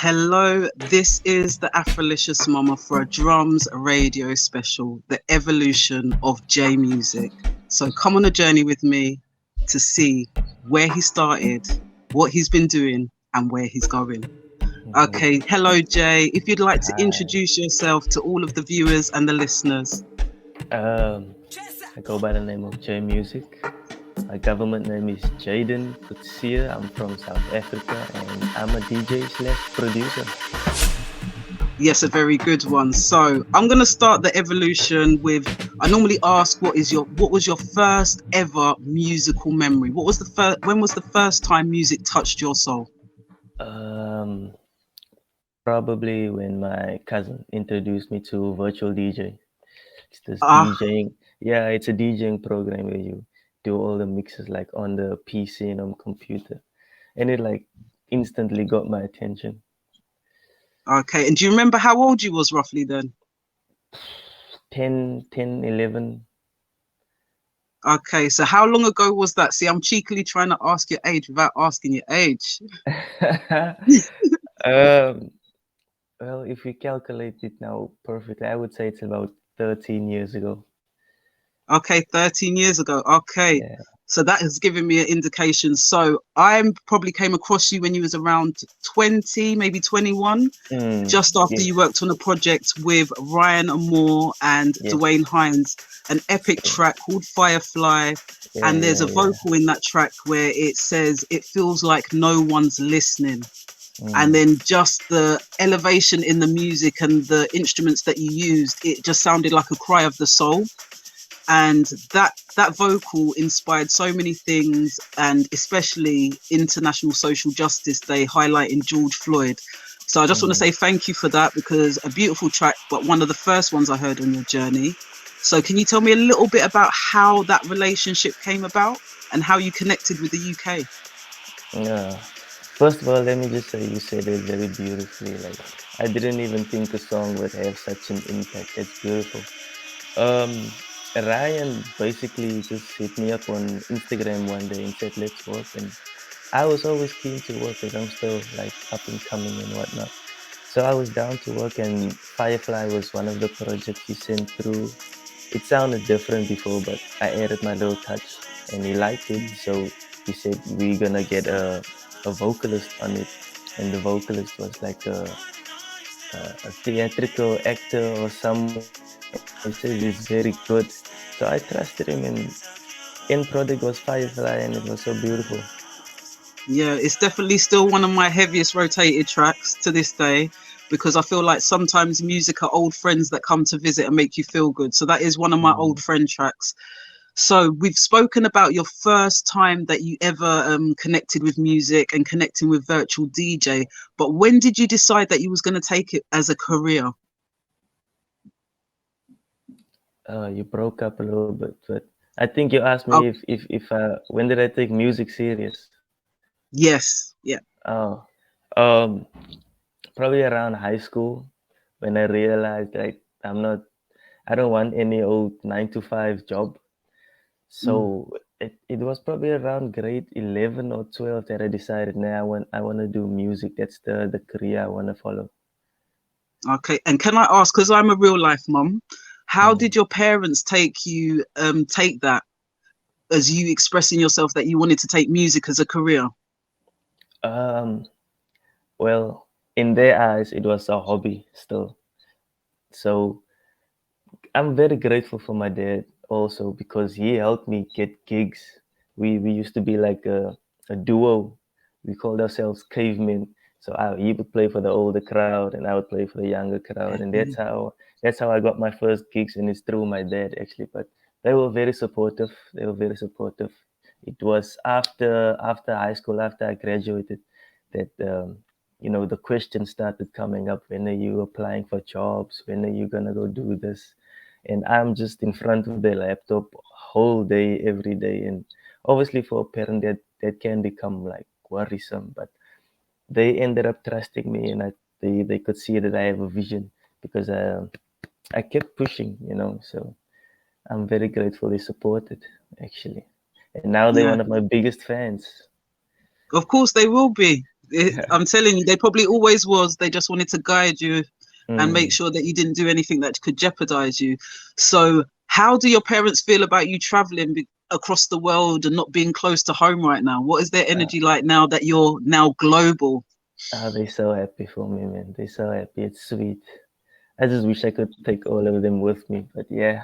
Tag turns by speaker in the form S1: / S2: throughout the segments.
S1: Hello, this is the Afrolicious Mumma for a drums radio special, the evolution of J music. So come on a journey with me to see where he started, what he's been doing, and where he's going. Okay, hello Jay. If you'd like to
S2: Hi.
S1: introduce yourself to all of the viewers and the listeners.
S2: Um, I go by the name of J Music. My government name is Jaden Kutsia. I'm from South Africa and I'm a DJ slash producer.
S1: Yes, a very good one. So I'm gonna start the evolution with. I normally ask, what was your first ever musical memory? What was the first? When was the first time music touched your soul?
S2: Um, Probably when my cousin introduced me to virtual DJ. It's this
S1: Ah,
S2: DJing. Yeah, it's a DJing program where you do all the mixes like on the PC and on computer. And it like instantly got my attention.
S1: okay. And do you remember how old you was roughly then?
S2: 10, 11.
S1: Okay, so how long ago was that? See, I'm cheekily trying to ask your age without asking your age.
S2: um, well, if we calculate it now perfectly, I would say it's about 13 years ago.
S1: Okay, 13 years ago. Okay.
S2: Yeah.
S1: So that has given me an indication. So I probably came across you when you was around 20, maybe 21, just after
S2: Yes.
S1: you worked on a project with Ryan Moore and
S2: Yes.
S1: Dwayne Hines, an epic
S2: True.
S1: track called Firefly.
S2: Yeah.
S1: And there's
S2: Yeah.
S1: a
S2: Yeah.
S1: vocal in that track where it says, it feels like no one's listening. And
S2: Mm,
S1: then just the elevation in the music and the instruments that you used, it just sounded like a cry of the soul. And that vocal inspired so many things, and especially International Social Justice Day highlighting George Floyd. So I just want to
S2: mm.
S1: say thank you for that, because a beautiful track, but one of the first ones I heard on your journey. So can you tell me a little bit about how that relationship came about and how you connected with the UK?
S2: Yeah. First of all, let me just say you said it very beautifully. Like I didn't even think a song would have such an impact. It's beautiful. Um, Ryan basically just hit me up on Instagram one day and said, "Let's work." And I was always keen to work because I'm still like up and coming and whatnot. So I was down to work, and Firefly was one of the projects he sent through. It sounded different before, but I added my little touch, and he liked it. So he said we're gonna get a vocalist on it, and the vocalist was like a theatrical actor or someone. And he said he's very good. So I trusted him, and end product was Firefly, and it was so beautiful.
S1: Yeah, it's definitely still one of my heaviest rotated tracks to this day, because I feel like sometimes music are old friends that come to visit and make you feel good. So that is one of my old
S2: Mm.
S1: friend tracks. So we've spoken about your first time that you ever connected with music and connecting with virtual DJ. But when did you decide that you was going to take it as a career?
S2: You broke up a little bit, but I think you asked me
S1: Oh,
S2: if when did I take music serious?
S1: yes. Yeah.
S2: Oh, um, probably around high school when I realized like I don't want any old 9 to 5 job.
S1: Mm.
S2: So it was probably around grade 11 or 12 that I decided, now I want to do music. That's the career I want to follow.
S1: Okay. And can I ask, because I'm a real life mum, how
S2: Mm.
S1: did your parents take that as you expressing yourself that you wanted to take music as a career?
S2: Um, well, in their eyes, it was a hobby still. So I'm very grateful for my dad also because he helped me get gigs. We used to be like a duo. We called ourselves cavemen. So he would play for the older crowd and I would play for the younger crowd, and that's how I got my first gigs, and it's through my dad actually. But they were very supportive. They were very supportive. It was after high school, after I graduated, that the questions started coming up. When are you applying for jobs? When are you gonna go do this? And I'm just in front of the laptop whole day, every day. And obviously, for a parent, that can become like worrisome. But they ended up trusting me, and they could see that I have a vision because I kept pushing. So I'm very gratefully supported, actually. And now they're
S1: Yeah.
S2: one of my biggest fans.
S1: Of course they will be. I'm telling you, they probably always was. They just wanted to guide you and make
S2: Mm.
S1: sure that you didn't do anything that could jeopardize you. So, how do your parents feel about you traveling across the world and not being close to home right now? What is their
S2: Uh,
S1: energy like now that you're now global?
S2: they're so happy for me, man. They're so happy. It's sweet. I just wish I could take all of them with me, but yeah,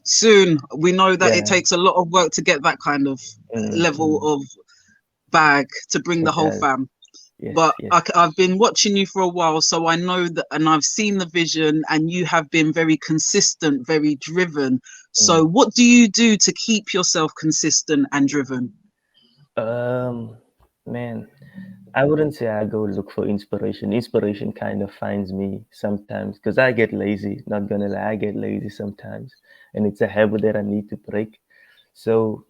S1: Soon, we know that it
S2: yeah,
S1: takes a lot of work to get that kind of level
S2: mm,
S1: of bag to bring the
S2: it
S1: whole
S2: does.
S1: fam.
S2: Yes,
S1: But
S2: yes.
S1: I've been watching you for a while, so I know that, and I've seen the vision, and you have been very consistent, very driven. So,
S2: Mm.
S1: what do you do to keep yourself consistent and driven?
S2: Um, Man, I wouldn't say I go look for inspiration. Inspiration kind of finds me sometimes because I get lazy. Not gonna lie, I get lazy sometimes, and it's a habit that I need to break. So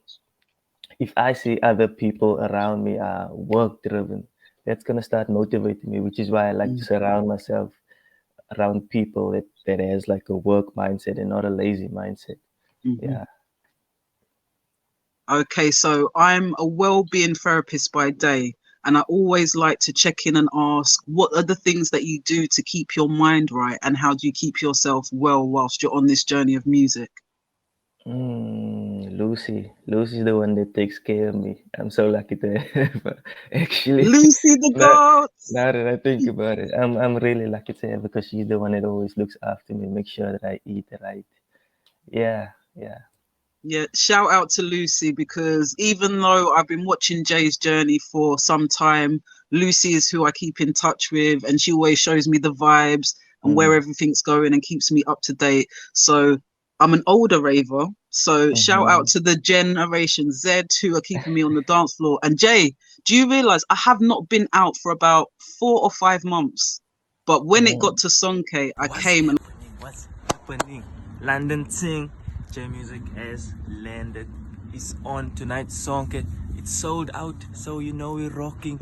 S2: if I see other people around me are work driven, that's gonna start motivating me, which is why I like to surround myself around people that has like a work mindset and not a lazy mindset.
S1: Mm-hmm.
S2: Yeah.
S1: Okay, so I'm a well-being therapist by day, and I always like to check in and ask, what are the things that you do to keep your mind right, and how do you keep yourself well whilst you're on this journey of music?
S2: Lucy. Lucy's the one that takes care of me. I'm so lucky to have her. Actually,
S1: Lucy the
S2: now,
S1: goat.
S2: now that I think about it, I'm really lucky to have her because she's the one that always looks after me, make sure that I eat right. Yeah, yeah.
S1: Yeah, shout out to Lucy, because even though I've been watching Jay's journey for some time, Lucy is who I keep in touch with, and she always shows me the vibes and where
S2: Mm,
S1: everything's going and keeps me up to date. So I'm an older raver. So shout out
S2: mm-hmm.
S1: to the Generation Z who are keeping me on the dance floor. And Jay, do you realize I have not been out for about 4 or 5 months? But when it got
S2: Mm.
S1: to Sonke, I
S3: What's
S1: came and
S3: happening? What's happening? London Ting, J Music has landed. It's on tonight's song. It's sold out, so you know we're rocking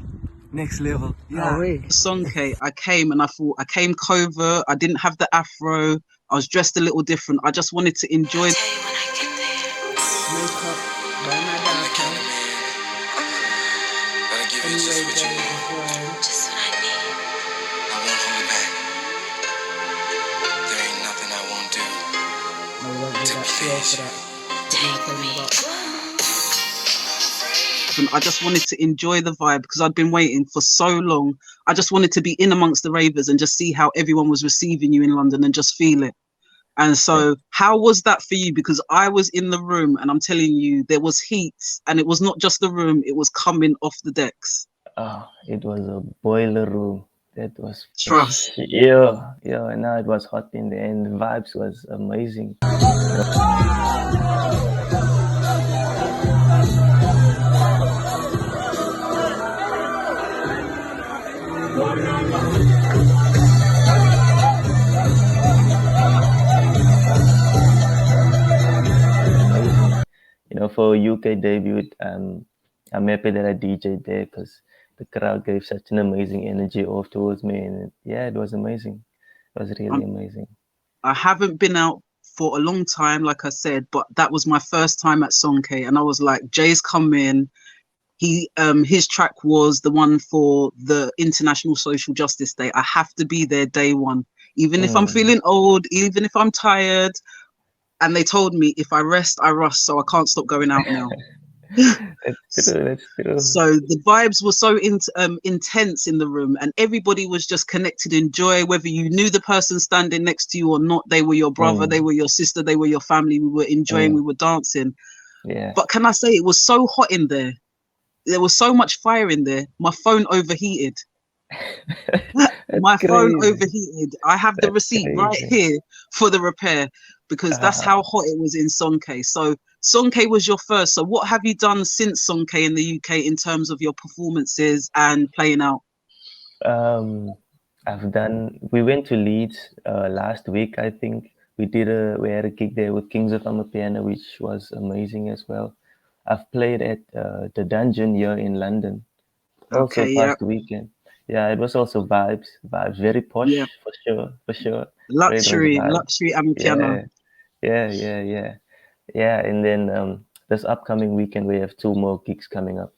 S3: next level. Yeah.
S1: Sonke, I came and I thought I came covert. I didn't have the afro. I was dressed a little different. I just wanted to enjoy.
S4: Makeup by my daughter. Anyway, guys, as well.
S3: Just what I need. I won't hold back. There ain't nothing I won't do
S4: I love
S3: to
S4: that flow for
S3: please
S4: that.
S3: you.
S4: Put me inside my box.
S1: I just wanted to enjoy the vibe because I'd been waiting for so long. I just wanted to be in amongst the ravers and just see how everyone was receiving you in London and just feel it. And
S2: Yeah.
S1: so, how was that for you? Because I was in the room and I'm telling you, there was heat, and it was not just the room, it was coming off the decks.
S2: Oh, it was a boiler room. That was for
S1: Trust.
S2: yeah, yeah. And now it was hot in there, and the vibes was amazing. Amazing. For a UK debut, I'm happy that I DJ'd there because the crowd gave such an amazing energy off towards me, and yeah, it was amazing. It was really
S1: I'm,
S2: amazing.
S1: I haven't been out for a long time, like I said, but that was my first time at Sonke, and I was like, Jay's come in. His track was the one for the International Social Justice Day. I have to be there day one, even if I'm
S2: Mm.
S1: feeling old, even if I'm tired. And they told me if I rest, I rust, so I can't stop going out now.
S2: That's true. That's true.
S1: So the vibes were so intense in the room, and everybody was just connected in joy, whether you knew the person standing next to you or not. They were your brother, they
S2: Mm.
S1: were your sister, they were your family. We were enjoying, we
S2: Mm.
S1: were dancing.
S2: Yeah.
S1: But can I say, it was so hot in there? There was so much fire in there. My phone overheated.
S2: That's
S1: My phone
S2: crazy.
S1: overheated. I have the
S2: That's
S1: receipt right
S2: crazy.
S1: here for the repair, because that's
S2: Uh,
S1: how hot it was in Sonke. So Sonke was your first. So what have you done since Sonke in the UK in terms of your performances and playing out?
S2: um, we went to Leeds last week, I think. We had a gig there with Kings of Amapiano, which was amazing as well. I've played at the Dungeon here in London, also
S1: Okay, yeah,
S2: past weekend. Yeah, it was also vibes, very
S1: yeah.
S2: posh for sure. But it was
S1: Luxury,
S2: vibes.
S1: luxury and piano.
S2: Yeah, yeah. And then this upcoming weekend we have two more gigs coming up.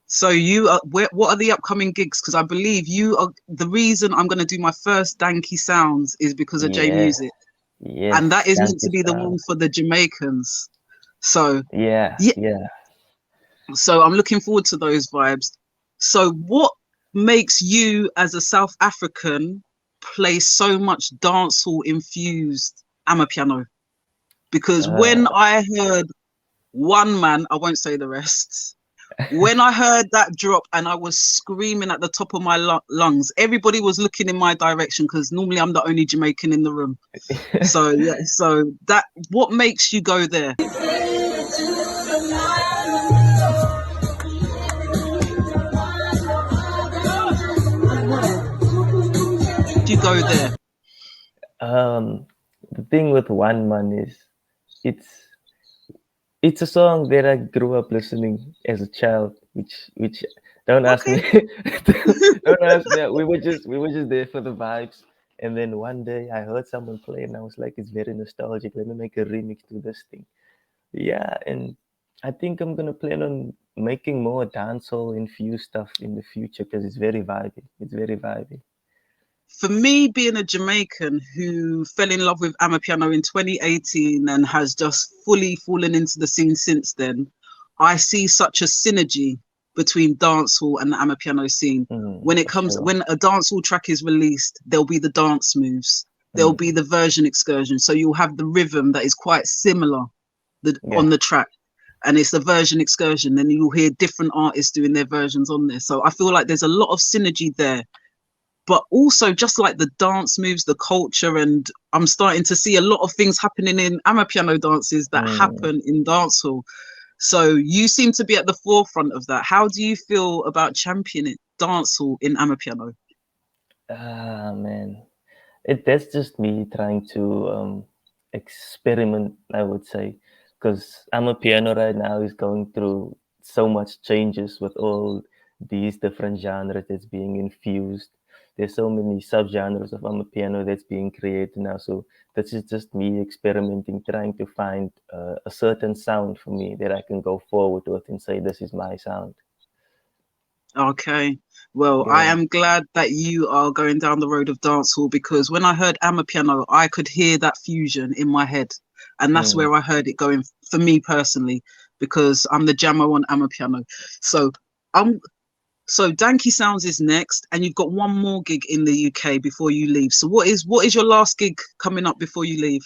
S1: So you are, what are the upcoming gigs? Because I believe you are the reason I'm going to do my first Danky Sounds is because of J
S2: Yes,
S1: Music,
S2: yes.
S1: and that is
S2: Thank
S1: meant to
S2: you,
S1: be the
S2: Sam.
S1: one for the Jamaicans. So
S2: Yeah,
S1: yeah,
S2: yeah.
S1: so I'm looking forward to those vibes. So what makes you as a South African play so much dancehall infused amapiano? Because when
S2: Uh,
S1: I heard one man, I won't say the rest. When I heard that drop and I was screaming at the top of my lungs, everybody was looking in my direction because normally I'm the only Jamaican in the room. So yeah, so that what makes you go there? You go there.
S2: um, the thing with One Man is it's it's a song that I grew up listening as a child, which don't ask
S1: Okay.
S2: me, don't ask me. We were just there for the vibes. And then one day I heard someone play, and I was like, it's very nostalgic. Let me make a remix to this thing. Yeah, and I think I'm gonna plan on making more dancehall infused stuff in the future because it's very vibey. It's very vibey.
S1: For me, being a Jamaican who fell in love with Amapiano in 2018 and has just fully fallen into the scene since then, I see such a synergy between dancehall and the Amapiano scene. When it
S2: For
S1: comes,
S2: sure.
S1: when a dancehall track is released, there'll be the dance moves, there'll be
S2: Mm,
S1: the version excursion. So you'll have the rhythm that is quite similar
S2: yeah.
S1: on the track. And it's the version excursion. Then you'll hear different artists doing their versions on there. So I feel like there's a lot of synergy there, but also just like the dance moves, the culture, and I'm starting to see a lot of things happening in Amapiano dances that
S2: Mm.
S1: happen in dancehall. So you seem to be at the forefront of that. How do you feel about championing dancehall in Amapiano?
S2: Ah, man. That's just me trying to experiment, I would say, because I'm a piano right now is going through so much changes with all these different genres that's being infused. There's so many subgenres of piano that's being created now. So this is just me experimenting, trying to find a certain sound for me that I can go forward with and say this is my sound.
S1: Okay. Well, I
S2: Yeah.
S1: am glad that you are going down the road of dancehall because when I heard Amapiano, I could hear that fusion in my head. And that's
S2: Mm.
S1: where I heard it going for me personally, because I'm the jammer on Amapiano. So I'm so Danky Sounds is next, and you've got one more gig in the UK before you leave. So what is your last gig coming up before you leave?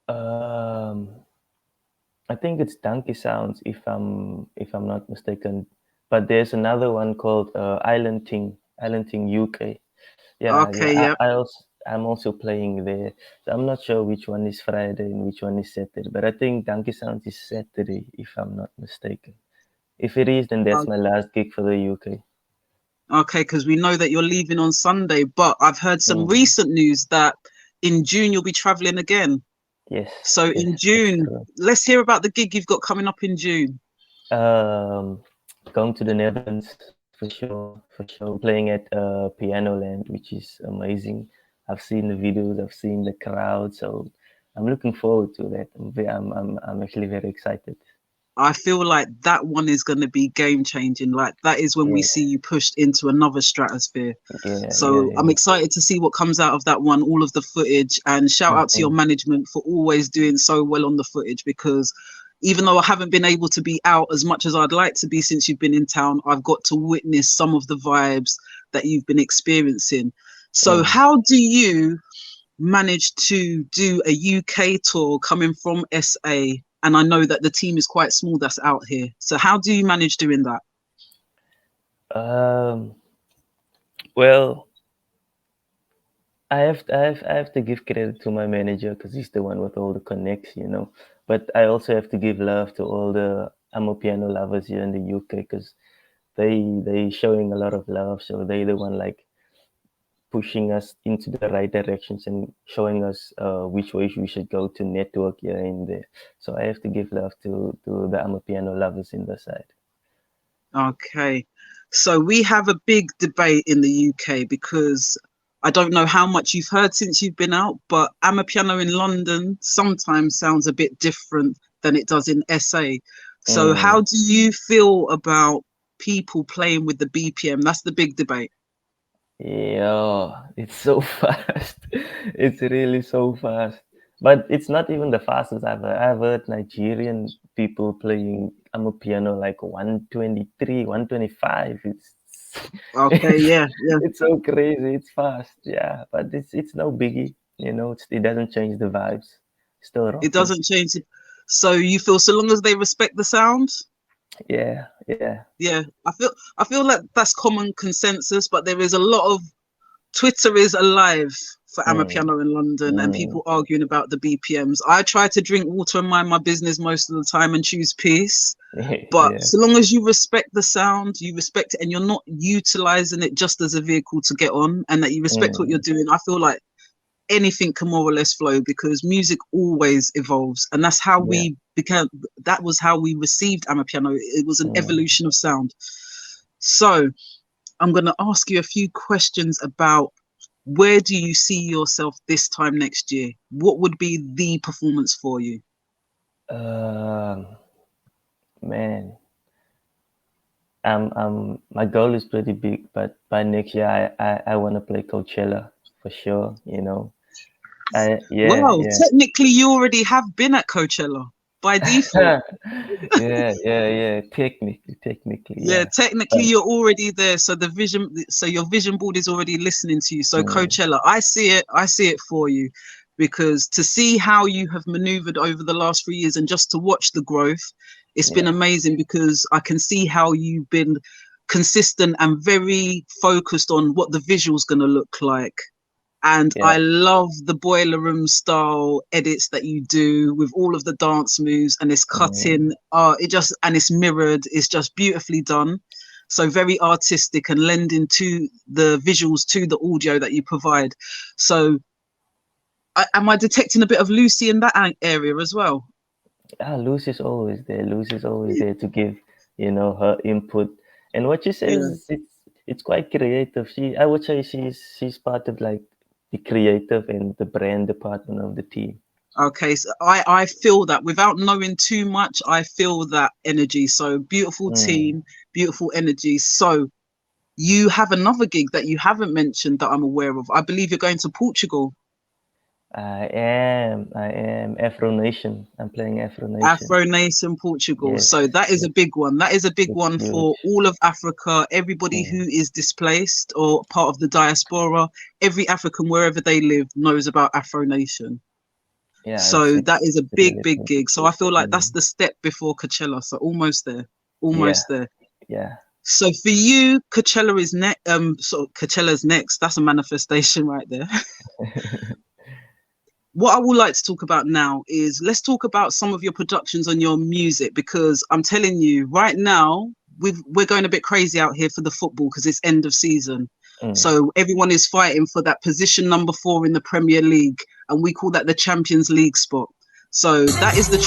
S2: Um, I think it's Donkey Sounds if I'm not mistaken. But there's another one called Island Ting UK. Yeah, yeah.
S1: Okay, yeah.
S2: I'm also playing there. So I'm not sure which one is Friday and which one is Saturday. But I think Donkey Sounds is Saturday if I'm not mistaken. If it is, then that's my last gig for the UK.
S1: Okay, because we know that you're leaving on Sunday, but I've heard some
S2: Mm.
S1: recent news that in June you'll be traveling again.
S2: Yes,
S1: So
S2: yes,
S1: in
S2: that's
S1: June,
S2: correct.
S1: let's hear about the gig you've got coming up in June.
S2: Um, Going to the Netherlands for sure, for sure. Playing at Piano Land, which is amazing. I've seen the videos, I've seen the crowd, so I'm looking forward to that. I'm actually very excited.
S1: I feel like that one is going to be game changing. Like that is when we
S2: Yeah,
S1: see you pushed into another stratosphere.
S2: yeah, yeah,
S1: So I'm
S2: yeah.
S1: excited to see what comes out of that one, all of the footage, and shout out to your
S2: Hmm.
S1: management for always doing so well on the footage because even though I haven't been able to be out as much as I'd like to be since you've been in town, I've got to witness some of the vibes that you've been experiencing. So
S2: Mm.
S1: how do you manage to do a UK tour coming from SA? And I know that the team is quite small that's out here. So how do you manage doing that?
S2: Um, well, I have to give credit to my manager because he's the one with all the connects, you know. But I also have to give love to all the piano lovers here in the UK because they showing a lot of love. So they the one like pushing us into the right directions and showing us which ways we should go to network here and there. So I have to give love to the piano lovers in the side.
S1: Okay. So we have a big debate in the UK because I don't know how much you've heard since you've been out, but Amapiano in London sometimes sounds a bit different than it does in SA. So how
S2: Mm.
S1: do you feel about people playing with the BPM? That's the big debate.
S2: Yeah, it's so fast. It's really so fast. But it's not even the fastest I've heard. I've heard Nigerian people playing piano like 123, 125. It's
S1: Okay,
S2: it's
S1: yeah, yeah.
S2: it's so crazy. It's fast. Yeah, but it's no biggie. It doesn't change the vibes. Still
S1: It
S2: rocking.
S1: doesn't change it. So you feel so long as they respect the sound,
S2: Yeah, yeah.
S1: yeah. I feel like that's common consensus, but there is a lot of Twitter is alive for
S2: Mm,
S1: Amapiano in London and
S2: mm,
S1: people arguing about the BPMs. I try to drink water and mind my business most of the time and choose peace. But
S2: yeah.
S1: so long as you respect the sound, you respect it, and you're not utilizing it just as a vehicle to get on, and that you respect what you're
S2: Mm,
S1: doing, I feel like anything can more or less flow because music always evolves. And that's how
S2: yeah.
S1: we became, that was how we received Amapiano. It was an
S2: Mm.
S1: evolution of sound. So I'm going to ask you a few questions about where do you see yourself this time next year? What would be the performance for you?
S2: Um, Man, my goal is pretty big, but by next year, I want to play Coachella for sure. Yeah,
S1: Wow,
S2: yeah.
S1: technically you already have been at Coachella by default.
S2: Yeah, yeah, yeah. Technically,
S1: Yeah,
S2: yeah.
S1: technically
S2: But
S1: you're already there. So the vision, so your vision board is already listening to you. So
S2: mm,
S1: Coachella, I see it for you, because to see how you have maneuvered over the last 3 years and just to watch the growth, it's been
S2: yeah,
S1: amazing because I can see how you've been consistent and very focused on what the visual's going to look like. And
S2: yeah,
S1: I love the boiler room style edits that you do with all of the dance moves, and it's
S2: mm,
S1: cutting. And it's mirrored. It's just beautifully done. So very artistic and lending to the visuals to the audio that you provide. So am I detecting a bit of Lucy in that area as well?
S2: Lucy's always there. Lucy's always there to give, her input. And what she says,
S1: Yeah.
S2: it's quite creative. I would say she's part of like the creative and the brand department of the team.
S1: Okay, so I feel that without knowing too much, I feel that energy. So beautiful
S2: Mm.
S1: team, beautiful energy. So you have another gig that you haven't mentioned that I'm aware of. I believe you're going to Portugal,
S2: I am Afro Nation. I'm playing Afro Nation.
S1: Afro Nation, Portugal.
S2: Yes,
S1: So that is
S2: yes,
S1: a big one. That is a big
S2: it's
S1: one for
S2: huge.
S1: all of Africa, everybody who
S2: Mm.
S1: is displaced or part of the diaspora. Every African, wherever they live, knows about Afro Nation.
S2: Yeah,
S1: So that is a
S2: it's
S1: big,
S2: really
S1: big
S2: big.
S1: gig. So I feel like that's
S2: Mm.
S1: the step before Coachella. So almost there,
S2: Yeah,
S1: almost there.
S2: yeah.
S1: So for you, Coachella is next. Sort of Coachella's next. That's a manifestation right there. What I would like to talk about now is let's talk about some of your productions on your music, because I'm telling you right now we're going a bit crazy out here for the football because it's end of season.
S2: Mm.
S1: So everyone is fighting for that position number 4 in the Premier League, and we call that the Champions League spot. So that is the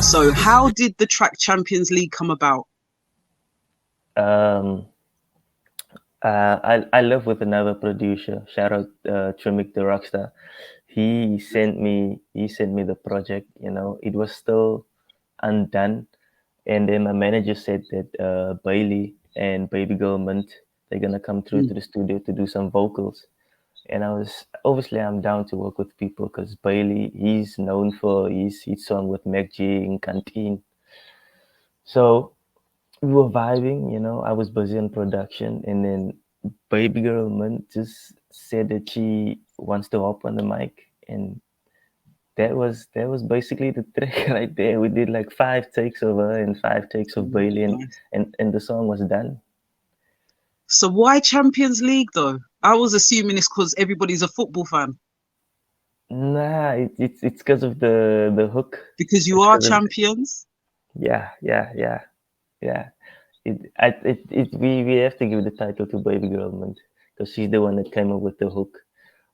S1: So how did the track Champions League come about?
S2: Um, I live with another producer. Shout out Trimmick the Rockstar. He sent me the project. It was still undone, and then my manager said that Bailey and Baby Girl Mint, they're gonna come through
S1: Mm.
S2: to the studio to do some vocals. And I'm down to work with people because Bailey, he's known for his song with Mac G in Canteen. So we were vibing. I was busy on production, and then Baby Girl Mint just said that she wants to hop on the mic, and that was basically the trick right there. We did like 5 takes of her and 5 takes of Bailey, and
S1: Nice.
S2: and, and the song was done.
S1: So why Champions League though? I was assuming it's because everybody's a football fan.
S2: Nah, it's because of the hook.
S1: Because you
S2: It's
S1: are
S2: because of
S1: champions.
S2: yeah, yeah, yeah, yeah. We have to give the title to Baby Girl Mint because she's the one that came up with the hook,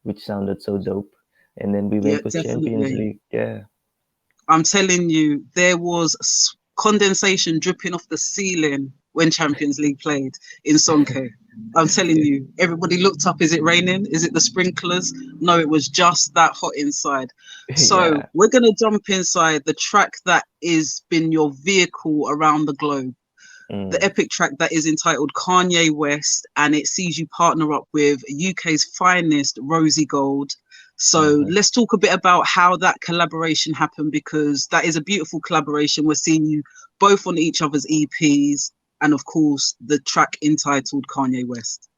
S2: which sounded so dope. And then we
S1: Yeah,
S2: went with Champions
S1: definitely.
S2: League. Yeah.
S1: I'm telling you, there was condensation dripping off the ceiling when Champions League played in Sonke. I'm telling you, everybody looked up. Is it raining? Is it the sprinklers? No, it was just that hot inside. So
S2: Yeah.
S1: we're going to jump inside the track that is been your vehicle around the globe. The
S2: Mm.
S1: epic track that is entitled Kanye West, and it sees you partner up with UK's finest Rosie Gold. So
S2: Mhm.
S1: let's talk a bit about how that collaboration happened, because that is a beautiful collaboration. We're seeing you both on each other's EPs, and of course the track entitled Kanye West.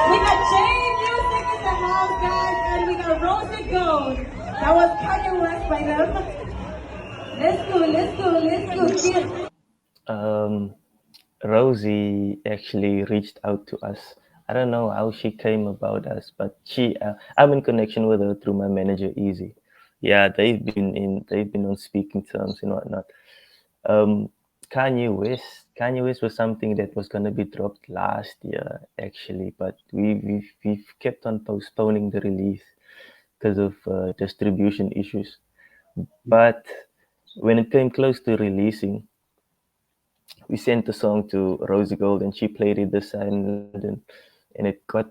S5: We got Jay Music in the house, guys, and we got Rosie Gold. That was Kanye West by them. Let's go.
S2: Um, Rosie actually reached out to us. I don't know how she came about us, but I'm in connection with her through my manager, Easy. Yeah, they've been on speaking terms and whatnot. Um, Kanye West was something that was gonna be dropped last year actually, but we've kept on postponing the release because of distribution issues. But when it came close to releasing, we sent the song to Rosie Gold and she played it this side in London, and it got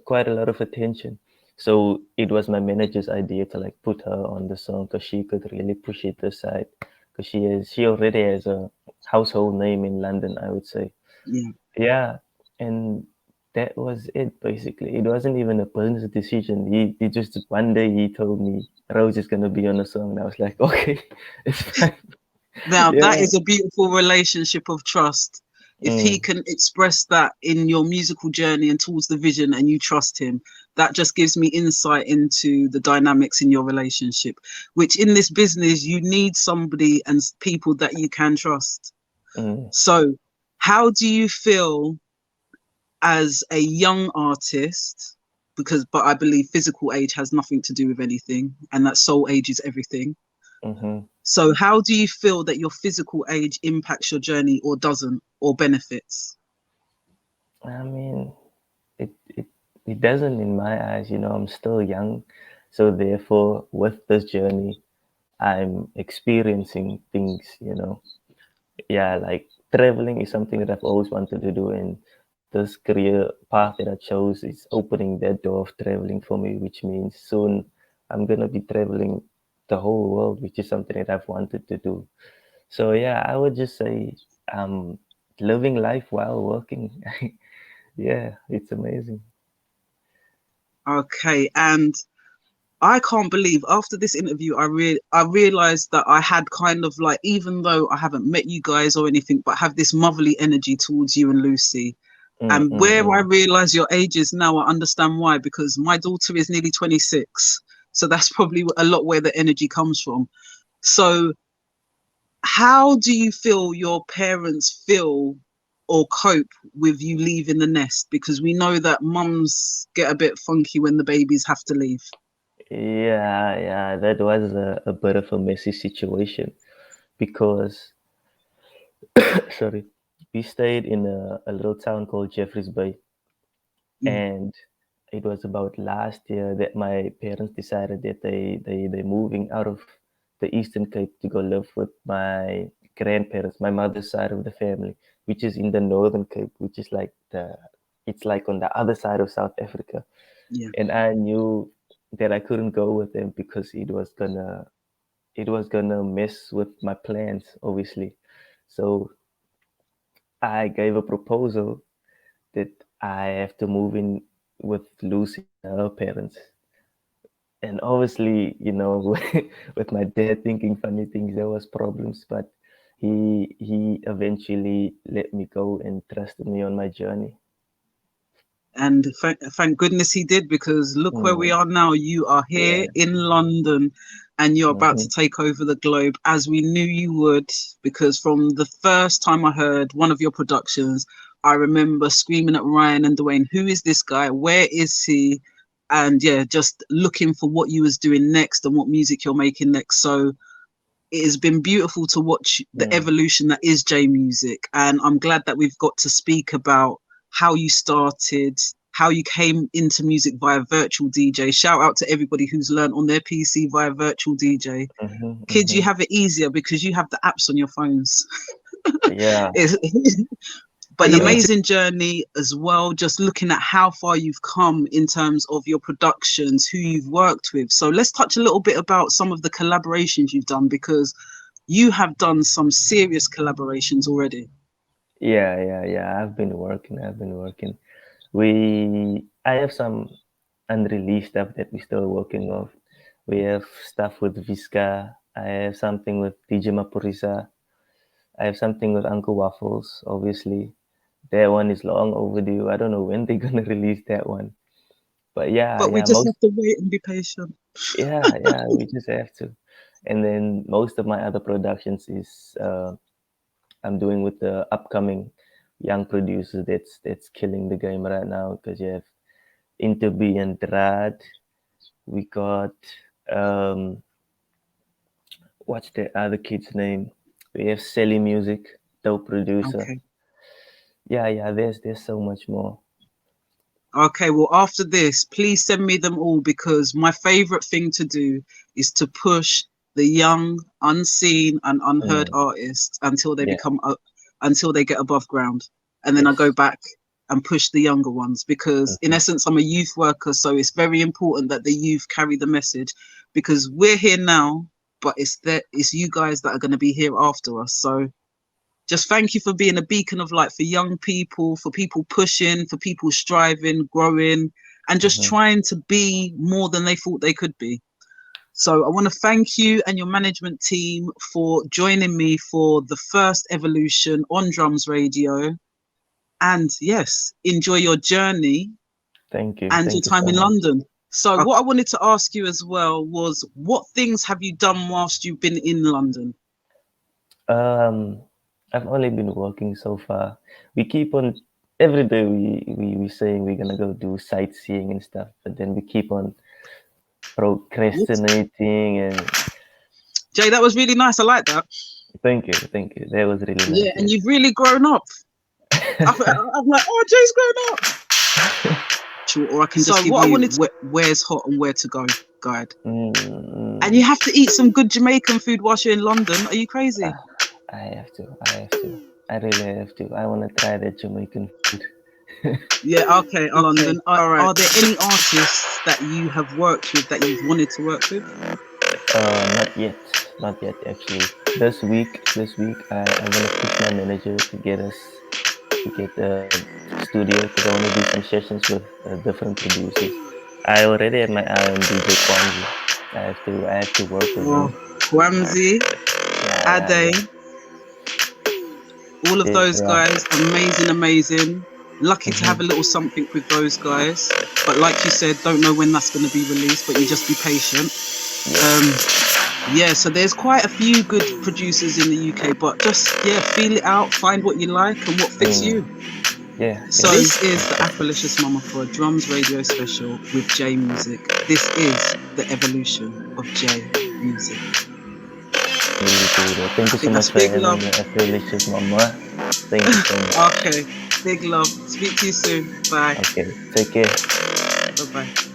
S2: quite a lot of attention. So it was my manager's idea to like put her on the song because she could really push it this side because she already has a household name in London, I would say.
S1: Yeah.
S2: Yeah, and that was it basically. It wasn't even a business decision. He just one day he told me Rose is gonna be on the song, and I was like, okay, it's fine.
S1: Now that
S2: Yeah.
S1: is a beautiful relationship of trust. If he
S2: Mm,
S1: can express that in your musical journey and towards the vision, and you trust him, that just gives me insight into the dynamics in your relationship, which in this business, you need somebody and people that you can trust.
S2: mm.
S1: So how do you feel as a young artist? Because, but I believe physical age has nothing to do with anything, and that soul age is everything.
S2: Hmm.
S1: So how do you feel that your physical age impacts your journey, or doesn't, or benefits?
S2: I mean, it, it it doesn't in my eyes. I'm still young, so therefore, with this journey, I'm experiencing things. Yeah, like traveling is something that I've always wanted to do, and this career path that I chose is opening that door of traveling for me, which means soon I'm gonna be traveling the whole world, which is something that I've wanted to do. So yeah, I would just say living life while working. Yeah, it's amazing.
S1: Okay, and I can't believe after this interview, I realized that I had kind of like, even though I haven't met you guys or anything, but have this motherly energy towards you and Lucy.
S2: Mm,
S1: And
S2: mm,
S1: where I
S2: mm.
S1: realize your ages now, I understand why, because my daughter is nearly 26. So that's probably a lot where the energy comes from. So how do you feel your parents feel or cope with you leaving the nest? Because we know that mums get a bit funky when the babies have to leave.
S2: Yeah, that was a bit of a messy situation because, sorry, we stayed in a little town called Jeffreys Bay,
S1: Yeah,
S2: and it was about last year that my parents decided that they're moving out of the Eastern Cape to go live with my grandparents, my mother's side of the family, which is in the Northern Cape, which is like it's like on the other side of South Africa.
S1: yeah.
S2: And I knew that I couldn't go with them because it was gonna mess with my plans, obviously. So I gave a proposal that I have to move in with Lucy and her parents. And obviously, with my dad thinking funny things, there was problems, but he eventually let me go and trusted me on my journey.
S1: And thank goodness he did, because look where we
S2: Mm,
S1: are now. You are here
S2: yeah.
S1: in London. and you're about to
S2: Mhm.
S1: take over the globe, as we knew you would, because from the first time I heard one of your productions, I remember screaming at Ryan and Dwayne, who is this guy? Where is he? And yeah, just looking for what you was doing next and what music you're making next. So it has been beautiful to watch the
S2: Mm.
S1: evolution that is J Music. And I'm glad that we've got to speak about how you started, how you came into music via virtual DJ. Shout out to everybody who's learned on their PC via virtual DJ.
S2: Mhm.
S1: Kids, you
S2: Mhm.
S1: have it easier because you have the apps on your phones.
S2: Yeah.
S1: But an
S2: Yeah.
S1: amazing journey as well, just looking at how far you've come in terms of your productions, who you've worked with. So let's touch a little bit about some of the collaborations you've done, because you have done some serious collaborations already.
S2: Yeah. I've been working. I have some unreleased stuff that we're still working on. We have stuff with Visca. I have something with DJ Mapurisa. I have something with Uncle Waffles, obviously. That one is long overdue. I don't know when they're gonna release that one. But
S1: But we just have to wait and be patient.
S2: we just have to. And then most of my other productions is I'm doing with the upcoming young producers that's killing the game right now, because you have Interby and Rad. We got what's the other kid's name? We have Selly Music, dope producer.
S1: Okay.
S2: Yeah. There's so much more.
S1: Okay, well, after this, please send me them all, because my favorite thing to do is to push the young, unseen, and unheard
S2: Mm,
S1: artists until they
S2: yeah.
S1: become until they get above ground, and then I go
S2: Yes.
S1: back and push the younger ones, because in
S2: Mhm.
S1: essence I'm a youth worker, so it's very important that the youth carry the message, because we're here now, but it's you guys that are going to be here after us. So just thank you for being a beacon of light for young people, for people pushing, for people striving, growing, and just
S2: Mhm.
S1: trying to be more than they thought they could be. So I want to thank you and your management team for joining me for the first evolution on Drums Radio. And yes, enjoy your journey
S2: Thank you.
S1: and your
S2: Thank you
S1: time
S2: so
S1: in
S2: much.
S1: London. So what I wanted to ask you as well was, what things have you done whilst you've been in London?
S2: Um, I've only been working so far. We keep on every day. We saying we're gonna go do sightseeing and stuff, but then we keep on procrastinating. And
S1: Jay, that was really nice. I like that.
S2: thank you. That was really nice.
S1: Yeah, and
S2: Yes.
S1: you've really grown up. I'm like, oh, Jay's grown up. Or I can just give you where's hot and where to go guide. And you
S2: Mm,
S1: have to eat some good Jamaican food whilst you're in London. Are you crazy?
S2: I have to. I really have to. I want to try that Jamaican food.
S1: Yeah, okay. London. Are there any artists that you have worked with that you've wanted to work with?
S2: Not yet. Not yet, actually. This week, I'm gonna push my manager to get a studio, because I want to do some sessions with different producers. I already have my eye on DJ Kwanzi. I have to work with
S1: Oh,
S2: him.
S1: Kwamzi,
S2: Yeah.
S1: Ade, all of those
S2: Yeah.
S1: guys, amazing. Lucky to have a
S2: Mhm.
S1: little something with those guys. But like you said, don't know when that's going to be released, but you just be patient. Yeah, so there's quite a few good producers in the UK, but just feel it out, find what you like and what fits you.
S2: Yeah.
S1: So this is the Afrolicious Mumma for a Drums Radio special with J Music. This is the evolution of J Music.
S2: Really cool. Thank
S1: I
S2: you so
S1: think that's
S2: much for
S1: big
S2: having
S1: love.
S2: me, Afrolicious Mumma. Thank you so much.
S1: Okay, big love. Speak to you soon. Bye.
S2: Okay, take care.
S1: Bye bye.